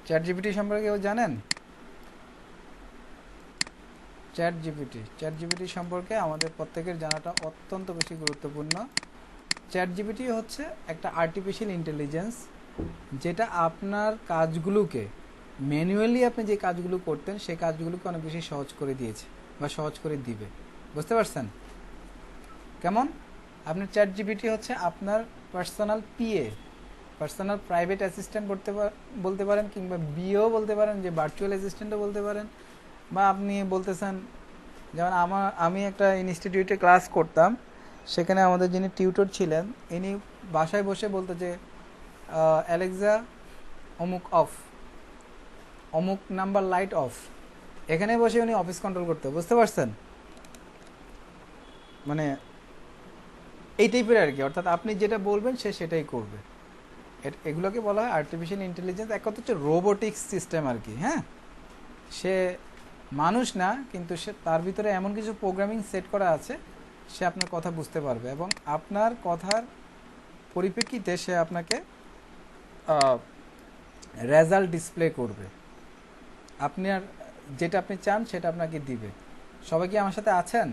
Chat GPT সম্পর্কে কেউ জানেন? চ্যাট জিপিটি সম্পর্কে আমাদের প্রত্যেকের জানাটা অত্যন্ত বেশি গুরুত্বপূর্ণ। চ্যাট জিপিটি হচ্ছে একটা আর্টিফিশিয়াল ইন্টেলিজেন্স, যেটা আপনার কাজগুলোকে ম্যানুয়ালি আপনি যে কাজগুলো করতেন সেই কাজগুলোকে অনেক বেশি সহজ করে দিয়েছে বা সহজ করে দিবে। বুঝতে পারছেন কেমন? আপনার চ্যাট জিপিটি হচ্ছে আপনার personal PA, personal private assistant বলতে পারেন, কিংবা বিও বলতে পারেন, যে ভার্চুয়াল অ্যাসিস্ট্যান্টও বলতে পারেন। বা আপনি বলতেছেন, যেমন আমি একটা ইনস্টিটিউটে ক্লাস করতাম, সেখানে আমাদের যিনি টিউটর ছিলেন ইনি বাসায় বসে বলতো যে অ্যালেক্সা অমুক অফ, অমুক নাম্বার লাইট অফ। এখানে বসে উনি অফিস কন্ট্রোল করতে, বুঝতে পারছেন? মানে এই টাইপের আর কি, অর্থাৎ আপনি যেটা বলবেন সে সেটাই করবে। এগুলোকে বলা হয় আর্টিফিশিয়াল ইন্টেলিজেন্স। এক কথা হচ্ছে রোবোটিক্স সিস্টেম আর কি। হ্যাঁ, সে মানুষ না, কিন্তু সে তার ভিতরে এমন কিছু প্রোগ্রামিং সেট করা আছে, সে আপনার কথা বুঝতে পারবে এবং আপনার কথার পরিপ্রেক্ষিতে সে আপনাকে রেজাল্ট ডিসপ্লে করবে। আপনার যেটা আপনি চান সেটা আপনাকে দিবে। সবাই কি আমার সাথে আছেন?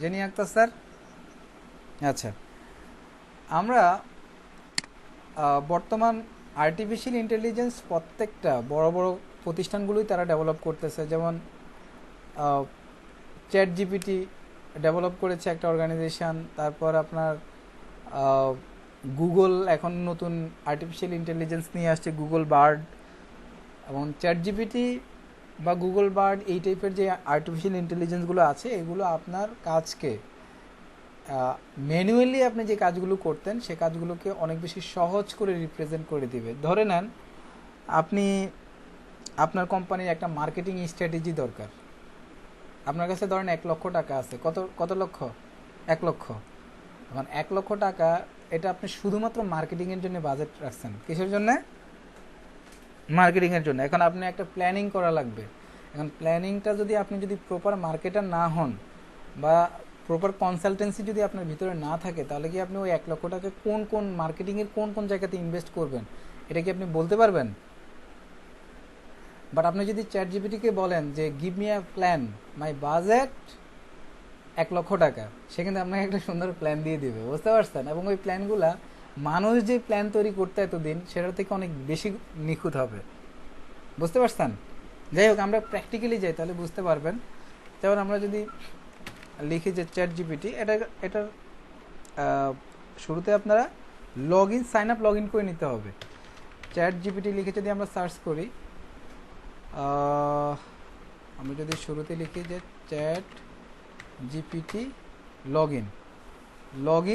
জেনি আক্তার স্যার? আচ্ছা, আমরা বর্তমান আর্টিফিশিয়াল ইন্টেলিজেন্স প্রত্যেকটা বড় বড় প্রতিষ্ঠানগুলোই তারা ডেভেলপ করতেছে। যেমন চ্যাট জিপিটি ডেভেলপ করেছে একটা অর্গানাইজেশন, তারপর আপনার গুগল এখন নতুন আর্টিফিশিয়াল ইন্টেলিজেন্স নিয়ে আসছে, গুগল বার্ড। এবং চ্যাট জিপিটি বা গুগল বার্ড এই টাইপের যে আর্টিফিশিয়াল ইন্টেলিজেন্সগুলো আছে, এগুলো আপনার কাজকে ম্যানুয়ালি আপনি যে কাজগুলো করতেন সে কাজগুলোকে অনেক বেশি সহজ করে রিপ্রেজেন্ট করে দিবে। ধরে নেন আপনি আপনার কোম্পানির একটা মার্কেটিং স্ট্র্যাটেজি দরকার, আপনার কাছে ধরেন 1,00,000 টাকা আছে। কত লক্ষ? 1,00,000। এখন 1,00,000 টাকা এটা আপনি শুধুমাত্র মার্কেটিংয়ের জন্য বাজেট রাখছেন। কিসের জন্য? মার্কেটিংয়ের জন্য। এখন আপনি একটা প্ল্যানিং করা লাগবে। এখন প্ল্যানিংটা আপনি যদি প্রপার মার্কেটার না হন বা প্রপার কনসালটেন্সি যদি আপনার ভিতরে না থাকে, তাহলে কি আপনি ওই 1,00,000 টাকা কোন মার্কেটিংয়ের কোন জায়গাতে ইনভেস্ট করবেন এটা কি আপনি বলতে পারবেন? বাট আপনি যদি চ্যাট জিপিটিকে বলেন যে give me a plan, my budget 1,00,000 টাকা, সে কিন্তু আপনাকে একটা সুন্দর প্ল্যান দিয়ে দিবে। বুঝতে পারছেন? এবং ওই প্ল্যানগুলা মানুষ যে প্ল্যান তৈরি করতে এতদিন সেটার থেকে অনেক বেশি নিখুঁত হবে। বুঝতে পারছেন? যাই হোক, আমরা প্র্যাকটিক্যালি যাই তাহলে বুঝতে পারবেন। যেমন আমরা যদি লিখি যে চ্যাট জিপিটি, এটার শুরুতে আপনারা সাইন আপ লগ ইন করে নিতে হবে। চ্যাট জিপিটি লিখে যদি আমরা সার্চ করি, আমি যদি শুরুতে লিখি যে চ্যাট জিপিটি লগ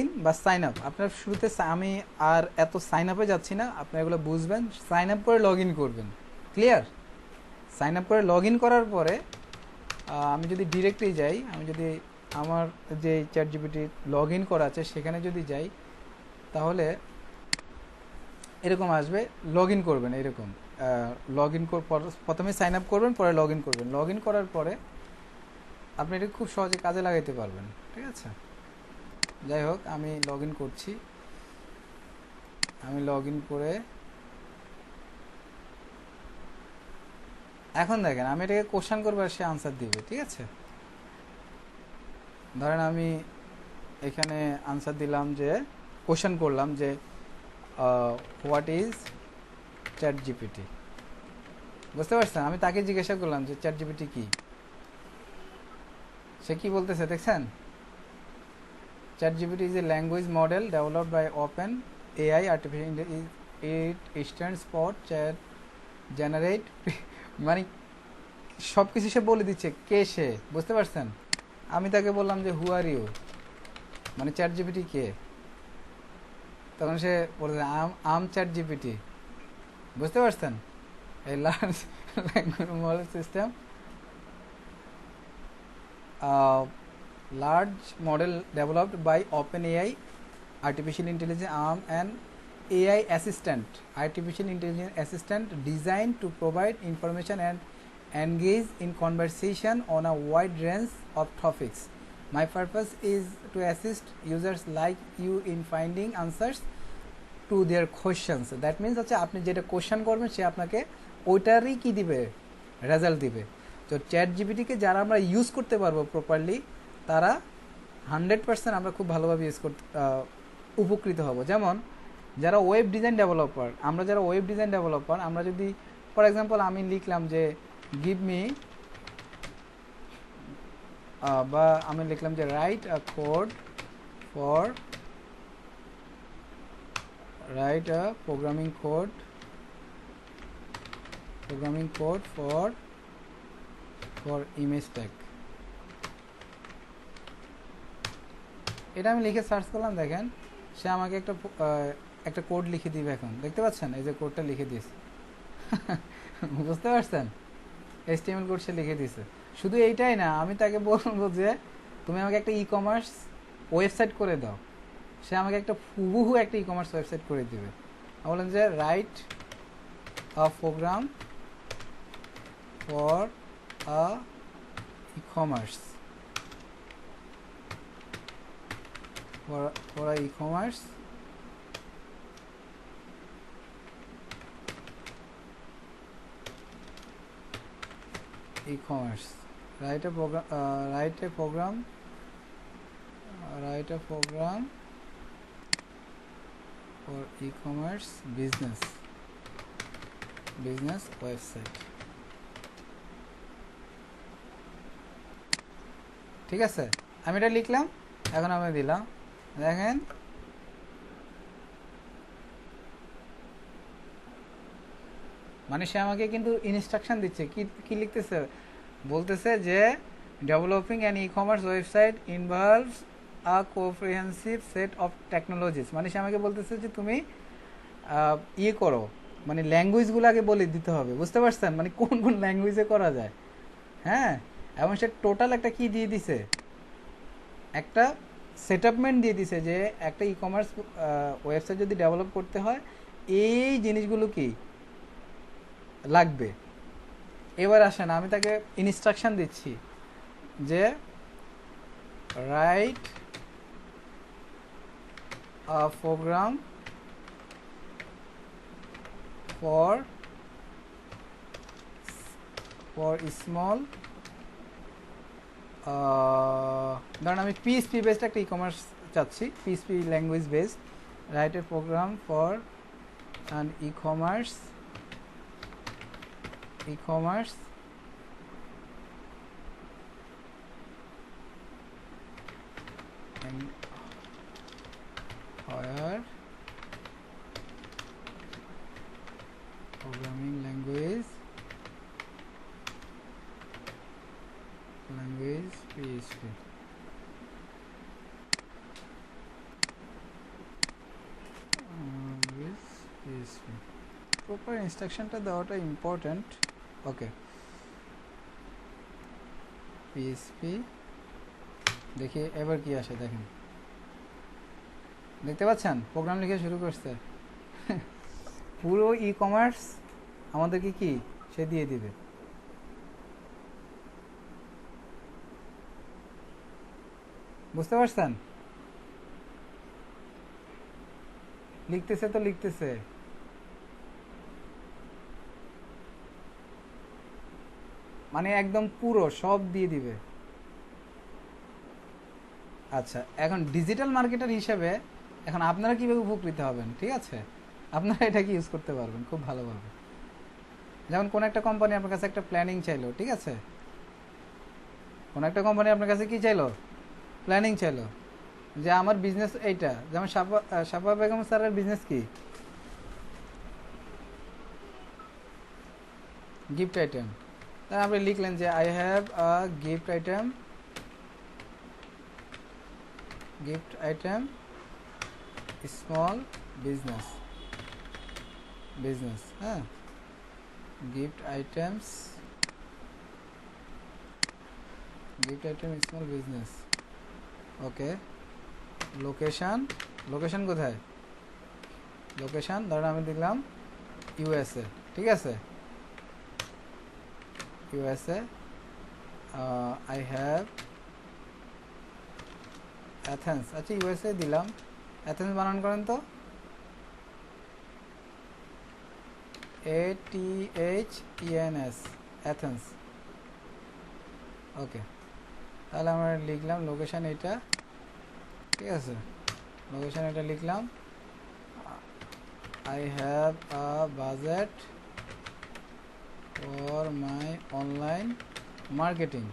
ইন বা সাইন আপ, আপনার শুরুতে আমি আর এত সাইন আপে যাচ্ছি না, আপনারা এগুলো বুঝবেন। সাইন আপ করে লগ ইন করবেন। ক্লিয়ার? সাইন আপ করে লগ ইন করার পরে আমি যদি ডিরেক্টলি যাই, আমি যদি আমার যে চ্যাট জিপিটি লগ ইন করা আছে সেখানে যদি যাই, তাহলে এরকম আসবে। লগ ইন করবেন, এরকম লগ ইন প্রথমে সাইন আপ করবেন, পরে লগ ইন করবেন। লগ ইন করার পরে আপনি এটা খুব সহজে কাজে লাগাইতে পারবেন। ঠিক আছে? যাই হোক, আমি লগ ইন করছি। আমি লগ ইন করে এখন দেখেন আমি এটাকে কোশ্চেন করবো আর সে আনসার দিবে। ঠিক আছে? ধরেন আমি এখানে আনসার দিলাম, যে কোশ্চেন করলাম যে হোয়াট ইজ চ্যাট জিপিটি। বুঝতে পারছেন? আমি তাকে জিজ্ঞাসা করলাম যে চ্যাট জিপিটি কি, সে কি বলতেছে দেখছেন? Chat GPT is a language model developed by OpenAI artificial it stands for chat generate. মানে সব কিছু সে বলে দিচ্ছে কে সে। বুঝতে পারছেন? আমি তাকে বললাম যে হু আর ইউ, মানে চ্যাট জিপিটি কে। তখন সে বলছে আম চ্যাট জিপিটি। বুঝতে পারছেন? এই large language model system, large model developed by OpenAI artificial intelligence arm and AI assistant, artificial intelligence assistant designed to provide information and engage in conversation on a wide range of topics. My purpose is to assist users like you in finding answers to their questions. That means হচ্ছে আপনি যেটা question করবেন সে আপনাকে ওইটারই কি দিবে, result দিবে। তো chat জিপিটিকে যারা আমরা ইউজ করতে পারবো প্রপারলি, তারা 100% আমরা খুব ভালোভাবে ইউজ করতে উপকৃত হব। যেমন যারা ওয়েব ডিজাইন ডেভেলপার, আমরা যদি ফর এক্সাম্পল আমি লিখলাম যে গিভ মি, বা আমি লিখলাম যে write a code for programming code for image tag, এটা আমি লিখে সার্চ করলাম। দেখেন সে আমাকে একটা কোড লিখে দিবে। এখন দেখতে পাচ্ছেন এই যে কোডটা লিখে দিয়েছে। বুঝতে পারছেন, HTML কোড সে লিখে দিয়েছে। শুধু এইটাই না, আমি তাকে বলবো যে তুমি আমাকে একটা ই-কমার্স ওয়েবসাইট করে দাও, সে আমাকে হুবহু একটা ই-কমার্স ওয়েবসাইট করে দিবে। আমি বললাম যে write a program for a e-commerce, for a e-commerce write a program for e-commerce business website। ঠিক আছে, আমি এটা লিখলাম, এখন আমি দিলাম। দেখেন মানে সে আমাকে কিন্তু ইনস্ট্রাকশন দিচ্ছে, কি লিখতেছে, বলতেছে যে developing an e-commerce website involves a comprehensive set of technologies. মানে সে আমাকে বলতেছে যে তুমি ইয়ে করো, মানে ল্যাঙ্গুয়েজগুলো আগে বলে দিতে হবে। বুঝতে পারছেন, মানে কোন কোন ল্যাঙ্গুয়েজে করা যায়। হ্যাঁ, এবং সে টোটাল একটা কি দিয়ে দিছে, একটা সেটআপমেন্ট দিয়ে দিছে যে একটা ই-কমার্স ওয়েবসাইট যদি ডেভেলপ করতে হয় এই জিনিসগুলো কি লাগবে। এবার আসেন আমি তাকে ইনস্ট্রাকশন দিচ্ছি যে write a program for small, ধরেন আমি পিএইচপি বেসড একটা ই-কমার্স চাচ্ছি, PHP language based, write a program for an ecommerce and where programming language PHP। Proper ইনস্ট্রাকশনটা দেওয়াটা ইম্পর্ট্যান্ট। ওকে, পিএইচপি দেখি এবার কি আসে। দেখেন, দেখতে পাচ্ছেন প্রোগ্রাম লিখে শুরু করছে। পুরো ই-কমার্স আমাদেরকে কি সে দিয়ে দিবে। বুঝতে পারছেন, লিখতেছে তো লিখতেছে, মানে একদম পুরো সব দিয়ে দিবে। আচ্ছা, এখন ডিজিটাল মার্কেটার হিসেবে এখন আপনারা কিভাবে উপকৃত হবেন, ঠিক আছে, আপনারা এটা কি ইউজ করতে পারবেন খুব ভালোভাবে। যেমন কোন একটা কোম্পানি আপনার কাছে একটা প্ল্যানিং চাইলো, ঠিক আছে, কোন একটা কোম্পানি আপনার কাছে কি চাইলো, প্ল্যানিং চাইলো যে আমার বিজনেস এইটা। যেমন সাফা বেগম স্যারের বিজনেস কি, গিফট আইটেম। তাই আপনি লিখলেন যে I have a gift item small business, হ্যাঁ, গিফট আইটেম স্মল বিজনেস। ওকে, লোকেশন কোথায়, লোকেশন ধরুন আমি দিলাম ইউএসএ, ঠিক আছে, ইউএসএ। আই হ্যাভ অ্যাথেন্স, আচ্ছা ইউএসএ দিলাম, অ্যাথেন্স বানান করেন তো, ATHENS, অ্যাথেন্স। ওকে, তাহলে আমরা লিখলাম লোকেশান এটা, ঠিক আছে, লোকেশান এটা লিখলাম। I have a budget for my online marketing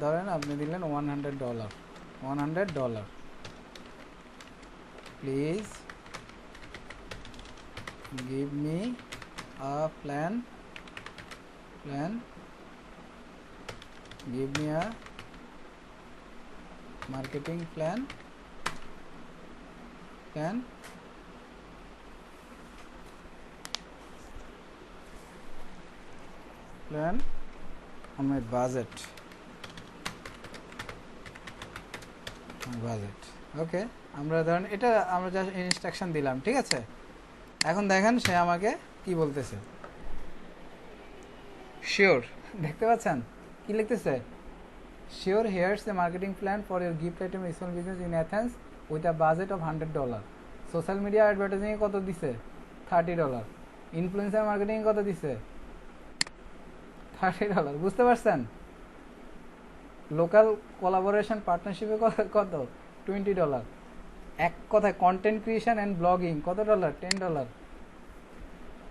ধরেন আপনি দিলেন $100, please give me a plan, give me a marketing plan on my budget. ওকে, আমরা ধরেন এটা আমরা জাস্ট ইনস্ট্রাকশন দিলাম, ঠিক আছে। এখন দেখেন সে আমাকে কি বলতেছে। শিওর, দেখতে পাচ্ছেন কি লিখতেছে? Sure, here's the marketing plan for your gift item small business in Athens with a budget of $100। Social media অ্যাডভার্টাইজিংয়ে কত দিছে? $30। ইনফ্লুয়েন্সার মার্কেটিং কত দিছে? $30। বুঝতে পারছেন? লোকাল কোলাবোরেশন পার্টনারশিপে কত? $20। এক কথায় কন্টেন্ট ক্রিয়েশন অ্যান্ড ব্লগিং কত ডলার? $10।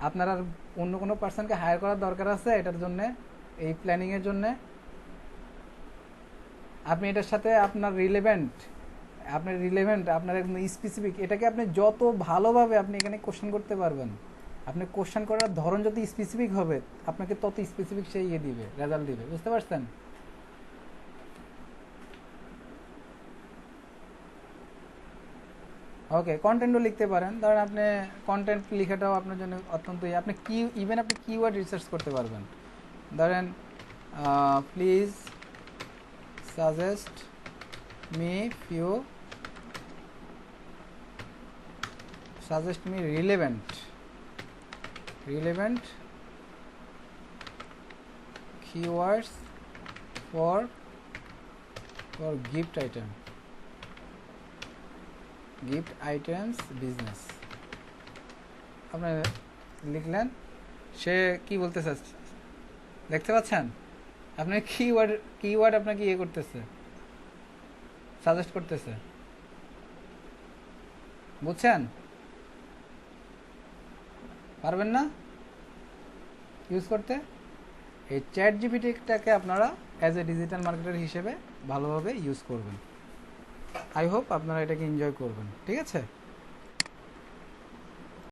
আপনার আর অন্য কোনো পার্সনকে হায়ার করার দরকার আছে এটার জন্যে, এই প্ল্যানিংয়ের জন্যে? আপনি এটার সাথে আপনার রিলেভেন্ট, আপনার একদম স্পেসিফিক, এটাকে আপনি যত ভালোভাবে আপনি এখানে কোশ্চেন করতে পারবেন, আপনি কোশ্চেন করার ধরন যত স্পেসিফিক হবে আপনাকে তত স্পেসিফিক সেই দিবে, রেজাল্ট দিবে। বুঝতে পারছেন? ওকে, কন্টেন্টও লিখতে পারেন। ধরেন আপনি কন্টেন্ট লেখাটাও আপনার জন্য অত্যন্ত আপনি আপনি কিওয়ার্ড রিসার্চ করতে পারবেন। ধরেন please suggest me relevant keywords for gift items business। আপনি লিখলেন, সে কি বলতেছে দেখতে পাচ্ছেন? আপনার কিওয়ার্ড আপনাকে ইয়ে করতেছে, সাজেস্ট করতেছে। বুঝছেন? পারবেন না ইউজ করতে? এই চ্যাট জিপিটিটাকে আপনারা অ্যাজ এ ডিজিটাল মার্কেটার হিসেবে ভালোভাবে ইউজ করবেন। আই হোপ আপনারা এটাকে এনজয় করবেন, ঠিক আছে।